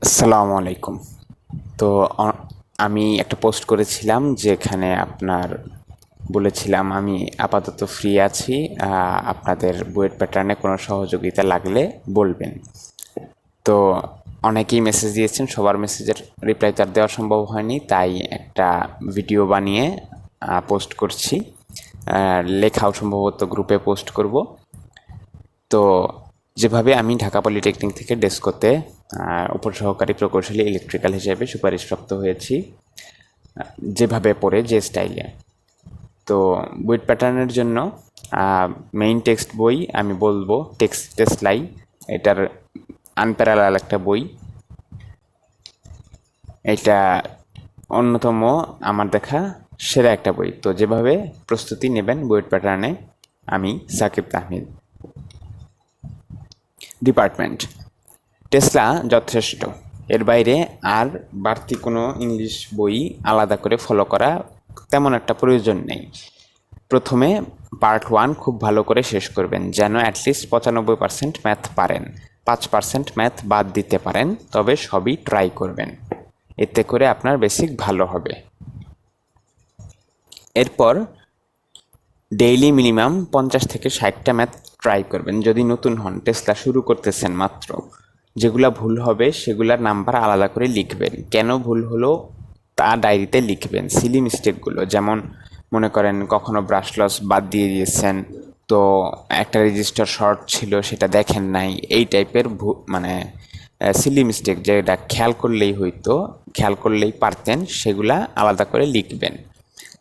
আসসালামু আলাইকুম। তো আমি একটা পোস্ট করেছিলাম যেখানে বলেছিলাম আমি আপাতত ফ্রি আছি, আপনাদের বুয়েট প্যাটার্নে কোনো সহযোগিতা লাগলে বলবেন। তো অনেকেই মেসেজ দিয়েছেন, সবার মেসেজের রিপ্লাই তো আর দেওয়া সম্ভব হয়নি, তাই একটা ভিডিও বানিয়ে পোস্ট করছি। লেখাও সম্ভবত গ্রুপে পোস্ট করব। তো যেভাবে আমি ঢাকা পলিটেকনিক থেকে ডেস্কোতে উপসহকারী প্রকৌশলী ইলেকট্রিক্যাল হিসেবে সুপারিশপ্রাপ্ত হয়েছি, যেভাবে পড়ে যে স্টাইলে। তো বুয়েট প্যাটার্নের জন্য মেইন টেক্সট বই আমি বলবো টেস্টলাই, এটার আনপ্যারালাল একটা বই। এটা অন্যতম আমার দেখা সেরা একটা বই। তো যেভাবে প্রস্তুতি নেবেন বুয়েট প্যাটার্নে, আমি সাকিব তাহমিদ। ডিপার্টমেন্ট টেসলা যথেষ্ট, এর বাইরে আর বাড়তি কোনো ইংলিশ বই আলাদা করে ফলো করা তেমন একটা প্রয়োজন নেই। প্রথমে পার্ট 1 খুব ভালো করে শেষ করবেন, যেন অ্যাটলিস্ট 95% ম্যাথ পারেন, 5% ম্যাথ বাদ দিতে পারেন, তবে সবই ট্রাই করবেন, এতে করে আপনার বেসিক ভালো হবে। এরপর ডেইলি মিনিমাম 50 থেকে 60টা ম্যাথ ট্রাই করবেন যদি নতুন হন, টেসলা শুরু করতেছেন মাত্র। যেগুলা ভুল হবে সেগুলার নাম্বার আলাদা করে লিখবেন, কেন ভুল হলো তা ডায়েরিতে লিখবেন। সিলি মিস্টেকগুলো, যেমন মনে করেন কখনো ব্রাশ লস বাদ দিয়ে দিয়েছেন, তো একটা রেজিস্টার শর্ট ছিল সেটা দেখেন নাই, এই টাইপের মানে সিলি মিস্টেক যেটা খেয়াল করলেই হইতো, খেয়াল করলেই পারতেন, সেগুলা আলাদা করে লিখবেন।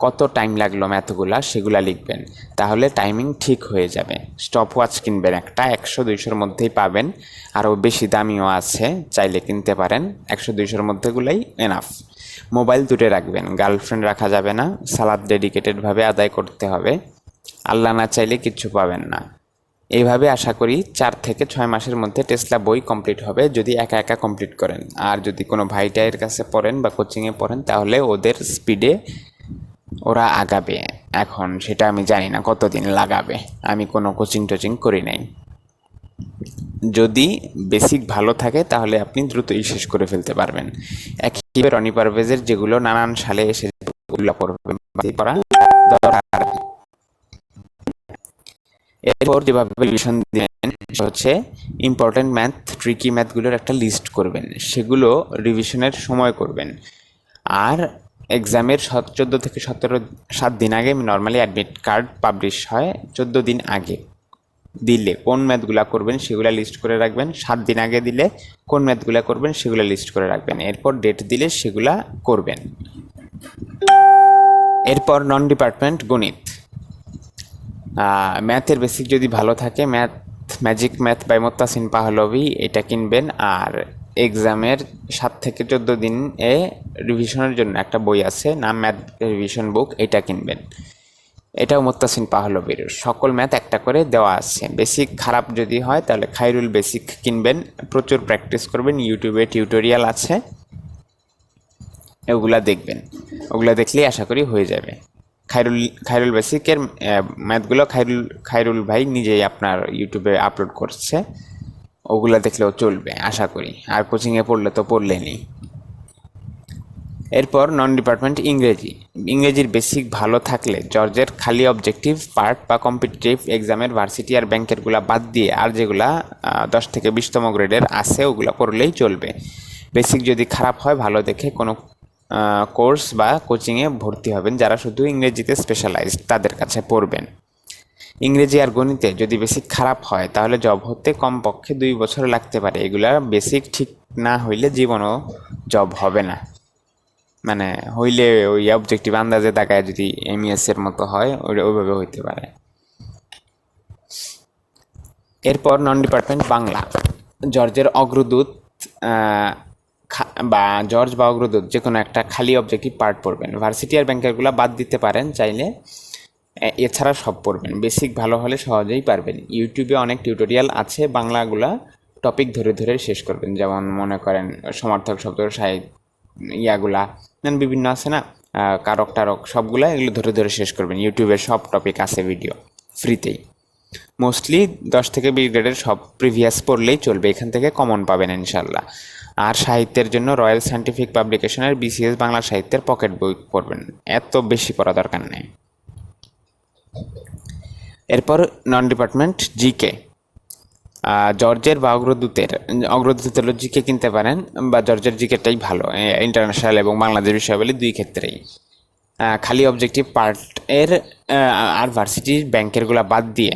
কত টাইম লাগলো ম্যাথগুলা সেগুলা লিখবেন, তাহলে টাইমিং ঠিক হয়ে যাবে। স্টপ ওয়াচ কিনবেন একটা, 100-200-র মধ্যেই পাবেন, আরও বেশি দামিও আছে, চাইলে কিনতে পারেন। 100-200-র মধ্যেগুলাই এনাফ। মোবাইল দূরে রাখবেন, গার্লফ্রেন্ড রাখা যাবে না, সালাদ ডেডিকেটেডভাবে আদায় করতে হবে, আল্লাহ না চাইলে কিচ্ছু পাবেন না। এইভাবে আশা করি 4 থেকে 6 মাসের মধ্যে টেসলা বই কমপ্লিট হবে, যদি একা একা কমপ্লিট করেন। আর যদি কোনো ভাইটাইয়ের কাছে পড়েন বা কোচিংয়ে পড়েন, তাহলে ওদের স্পিডে ওরা আগাবে। এখন সেটা আমি জানি না কতদিন লাগাবে, আমি কোনো কোচিং টোচিং করি নাই। যদি বেসিক ভালো থাকে তাহলে আপনি দ্রুতই শেষ করে ফেলতে পারবেন। একইভাবে রনি পারভেজের যেগুলো নানান সালে এসে পড়বেন, দরকার। এরপর যেভাবে রিভিশন দিবেন হচ্ছে ইম্পর্টেন্ট ম্যাথ, ট্রিকি ম্যাথগুলোর একটা লিস্ট করবেন, সেগুলো রিভিশনের সময় করবেন। আর এক্সামের 14 থেকে 7 দিন আগে নর্মালি অ্যাডমিট কার্ড পাবলিশ হয়, 14 দিন আগে দিলে কোন ম্যাথগুলা করবেন সেগুলো লিস্ট করে রাখবেন, 7 দিন আগে দিলে কোন ম্যাথগুলা করবেন সেগুলো লিস্ট করে রাখবেন, এরপর ডেট দিলে সেগুলা করবেন। এরপর নন ডিপার্টমেন্ট গণিত, ম্যাথের বেসিক যদি ভালো থাকে, ম্যাজিক ম্যাথ বাই মোত্তাসিন পাহলভি, এটা কিনবেন। আর এক্সামের 7 থেকে 14 দিন রিভিশনের জন্য একটা বই আছে, নাম ম্যাথ রিভিশন বুক, এটা কিনবেন। এটাও মোত্তাসিন পাহলভির, সকল ম্যাথ একটা করে দেওয়া আছে। বেসিক খারাপ যদি হয় তাহলে খাইরুল বেসিক কিনবেন, প্রচুর প্র্যাকটিস করবেন, ইউটিউবে টিউটোরিয়াল আছে, ওগুলা দেখবেন, ওগুলা দেখলেই আশা করি হয়ে যাবে। খাইরুল বেসিকের ম্যাথগুলো খাইরুল ভাই নিজেই আপনার ইউটিউবে আপলোড করছে, ওগুলা দেখলেও চলবে আশা করি। আর কোচিংয়ে পড়লে তো পড়লেনই। এরপর নন ডিপার্টমেন্ট ইংরেজির বেসিক ভালো থাকলে জর্জের খালি অবজেক্টিভ পার্ট বা কম্পিটিটিভ এক্সামের ভার্সিটি আর ব্যাংকেরগুলা বাদ দিয়ে আর যেগুলা 10 থেকে 20তম গ্রেডের আছে ওগুলো পড়লেই চলবে। বেসিক যদি খারাপ হয় ভালো দেখে কোনো কোর্স বা কোচিংয়ে ভর্তি হবেন, যারা শুধু ইংরেজিতে স্পেশালাইজড তাদের কাছে পড়বেন। ইংরেজি আর গণিতে যদি বেসিক খারাপ হয় তাহলে জব হতে কমপক্ষে 2 বছর লাগতে পারে, এগুলা বেসিক ঠিক না হইলে জীবনও জব হবে না। মানে হইলে ওই অবজেক্টিভ আন্দাজে তাকায় যদি এমইএস এর মতো হয় ওইভাবে হইতে পারে। এরপর নন ডিপার্টমেন্ট বাংলা, জর্জের অগ্রদূত বা জর্জ বা অগ্রদূত যে কোনো একটা খালি অবজেক্টিভ পার্ট পড়বেন, ভার্সিটি আর ব্যাংকেরগুলো বাদ দিতে পারেন চাইলে, এছাড়া সব পড়বেন। বেসিক ভালো হলে সহজেই পারবেন। ইউটিউবে অনেক টিউটোরিয়াল আছে, বাংলাগুলা টপিক ধরে ধরে শেষ করবেন, যেমন মনে করেন সমার্থক শব্দ সাহিত্য ইয়াগুলা বিভিন্ন আছে না, কারক টারক সবগুলা, এগুলো ধরে ধরে শেষ করবেন। ইউটিউবে সব টপিক আছে ভিডিও ফ্রিতেই। মোস্টলি 10 থেকে 20 গ্রেডের সব প্রিভিয়াস পড়লেই চলবে, এখান থেকে কমন পাবেন ইনশাল্লাহ। আর সাহিত্যের জন্য রয়্যাল সায়েন্টিফিক পাবলিকেশনের বিসিএস বাংলা সাহিত্যের পকেট বই পড়বেন, এত বেশি পড়া দরকার নেই। এরপর নন ডিপার্টমেন্ট জিকে, জর্জের বা অগ্রদূতের জিকে কিনতে পারেন, বা জর্জের জিকেটাই ভালো ইন্টারন্যাশনাল এবং বাংলাদেশ বিষয়াবলী দুই ক্ষেত্রেই। খালি অবজেক্টিভ পার্ট এর আর ভার্সিটির ব্যাংকেরগুলো বাদ দিয়ে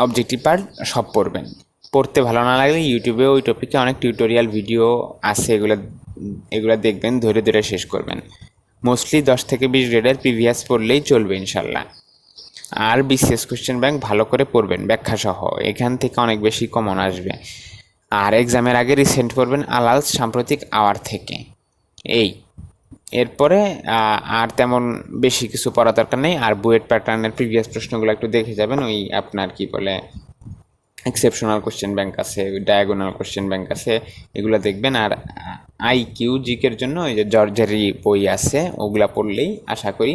অবজেক্টিভ পার্ট সব পড়বেন। পড়তে ভালো না লাগলে ইউটিউবে ওই টপিকে অনেক টিউটোরিয়াল ভিডিও আছে, এগুলো দেখবেন, ধরে ধরে শেষ করবেন। মোস্টলি 10 থেকে 20 গ্রেডের প্রিভিয়াস পড়লেই চলবে ইনশাল্লাহ। আর বিসিএস কোশ্চেন ব্যাংক ভালো করে পড়বেন ব্যাখ্যা সহ, এখান থেকে অনেক বেশি কমন আসবে। আর এক্সামের আগে রিসেন্ট পড়বেন আলাল সাম্প্রতিক আওয়ার থেকে। এরপরে আর তেমন বেশি কিছু পড়া দরকার নেই। আর বুয়েট প্যাটার্নের প্রিভিয়াস প্রশ্নগুলো একটু দেখে যাবেন, ওই আপনার কি বলে এক্সেপশনাল কোশ্চেন ব্যাংক আছে, ডায়াগোনাল কোশ্চেন ব্যাংক আছে, এগুলো দেখবেন। আর আইকিউ জিকের জন্য ওই যে জর্জারি বই আছে, ওগুলা পড়লেই আশা করি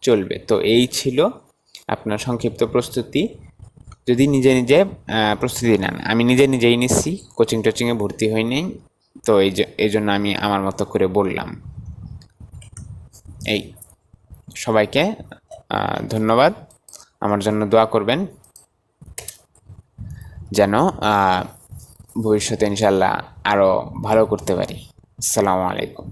চলবে। তো এই ছিল আপনার সংক্ষিপ্ত প্রস্তুতি। যদি নিজে নিজে প্রস্তুতি নেন, আমি নিজেই নিচ্ছি, কোচিং টোচিংয়ে ভর্তি হইনি, তো এই জন্য আমি আমার মতো করে বললাম। এই সবাইকে ধন্যবাদ, আমার জন্য দোয়া করবেন যেন ভবিষ্যতে ইনশাল্লাহ আরও ভালো করতে পারি। আসসালামু আলাইকুম।